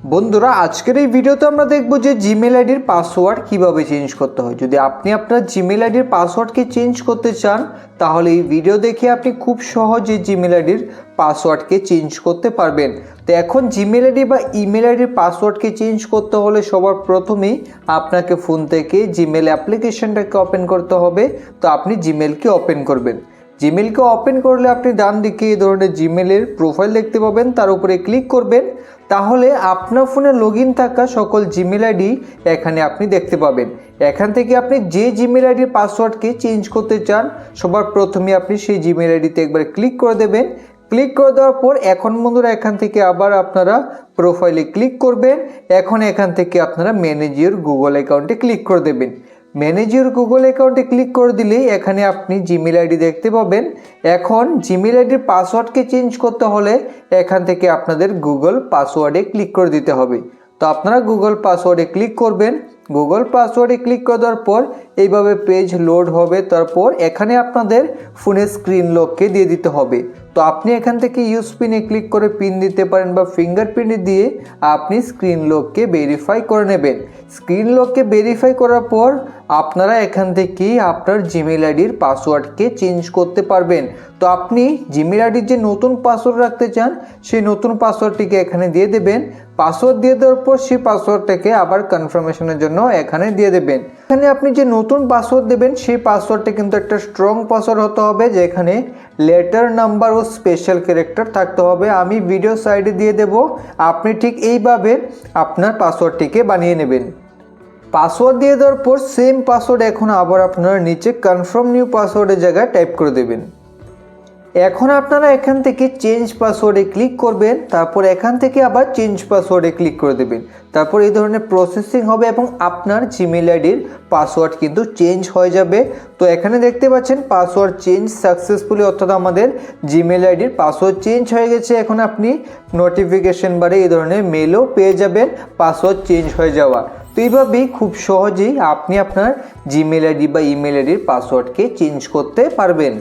বন্ধুরা আজকের এই ভিডিওতে আমরা দেখব যে জিমেল আইডির পাসওয়ার্ড কিভাবে চেঞ্জ করতে হয়। যদি আপনি আপনার জিমেল আইডির পাসওয়ার্ডকে চেঞ্জ করতে চান তাহলে এই ভিডিও দেখে আপনি খুব সহজে জিমেল আইডির পাসওয়ার্ডকে চেঞ্জ করতে পারবেন। তো এখন জিমেল আইডি বা ইমেল আইডির পাসওয়ার্ডকে চেঞ্জ করতে হলে সবার প্রথমেই আপনাকে ফোন থেকে জিমেল অ্যাপ্লিকেশনটাকে ওপেন করতে হবে। তো আপনি জিমেলকে ওপেন করবেন। জিমেলকে ওপেন করলে আপনি ডান দিকে এই ধরনের জিমেলের প্রোফাইল দেখতে পাবেন, তার উপরে ক্লিক করবেন। তাহলে আপনার ফোনে লগ ইন থাকা সকল জিমেল আইডি এখানে আপনি দেখতে পাবেন। এখান থেকে আপনি যে জিমেল আইডির পাসওয়ার্ডকে চেঞ্জ করতে চান সবার প্রথমে আপনি সেই জিমেল আইডিতে একবার ক্লিক করে দেবেন। ক্লিক করে দেওয়ার পর এখন বন্ধুরা এখান থেকে আবার আপনারা প্রোফাইলে ক্লিক করবেন। এখন এখান থেকে আপনারা ম্যানেজ ইওর গুগল অ্যাকাউন্টে ক্লিক করে দেবেন। ম্যানেজ ইওর গুগল অ্যাকাউন্টে ক্লিক করে দিলেই এখানে আপনি জিমেল আইডি দেখতে পাবেন। এখন জিমেল আইডির পাসওয়ার্ডকে চেঞ্জ করতে হলে এখান থেকে আপনাদের গুগল পাসওয়ার্ডে ক্লিক করে দিতে হবে। তো আপনারা গুগল পাসওয়ার্ডে ক্লিক করবেন। গুগল পাসওয়ার্ডে ক্লিক করে দেওয়ার পর এইভাবে পেজ লোড হবে। তারপর এখানে আপনাদের ফোনের স্ক্রিন লককে দিয়ে দিতে হবে। তো আপনি এখান থেকে ইউজ পিনে ক্লিক করে পিন দিতে পারেন বা ফিঙ্গারপ্রিন্ট দিয়ে আপনি স্ক্রিন লককে ভেরিফাই করে নেবেন। স্ক্রিন লককে ভেরিফাই করার পর আপনারা এখান থেকে আপনার জিমেল আইডির পাসওয়ার্ডকে চেঞ্জ করতে পারবেন। তো আপনি জিমেল আইডির যে নতুন পাসওয়ার্ড রাখতে চান সেই নতুন পাসওয়ার্ডটিকে এখানে দিয়ে দেবেন। পাসওয়ার্ড দিয়ে দেওয়ার পর সেই পাসওয়ার্ডটাকে আবার কনফার্মেশনের জন্য এখানে দিয়ে দেবেন। এখানে আপনি যে নতুন পাসওয়ার্ড দেবেন সেই পাসওয়ার্ডটা কিন্তু একটা স্ট্রং পাসওয়ার্ড হতে হবে, যেখানে লেটার, নাম্বার ও স্পেশাল ক্যারেক্টার থাকতে হবে। আমি ভিডিও সাইডে দিয়ে দেব, আপনি ঠিক এইভাবে আপনার পাসওয়ার্ডটিকে বানিয়ে নেবেন। পাসওয়ার্ড দিয়ে দেওয়ার পর সেম পাসওয়ার্ড এখন আবার আপনারা নিচে কনফার্ম নিউ পাসওয়ার্ডের জায়গায় টাইপ করে দেবেন। এখন আপনারা এখান থেকে চেঞ্জ পাসওয়ার্ডে ক্লিক করবেন। তারপর এখান থেকে আবার চেঞ্জ পাসওয়ার্ডে ক্লিক করে দেবেন। তারপর এই ধরনের প্রসেসিং হবে এবং আপনার জিমেল আইডির পাসওয়ার্ড কিন্তু চেঞ্জ হয়ে যাবে। তো এখানে দেখতে পাচ্ছেন পাসওয়ার্ড চেঞ্জ সাকসেসফুলি, অর্থাৎ আমাদের জিমেল আইডির পাসওয়ার্ড চেঞ্জ হয়ে গেছে। এখন আপনি নোটিফিকেশন বারে এই ধরনের মেলও পেয়ে যাবেন পাসওয়ার্ড চেঞ্জ হয়ে যাওয়া। তো এইভাবেই খুব সহজেই আপনি আপনার জিমেল আইডি বা ইমেল আইডির পাসওয়ার্ডকে চেঞ্জ করতে পারবেন।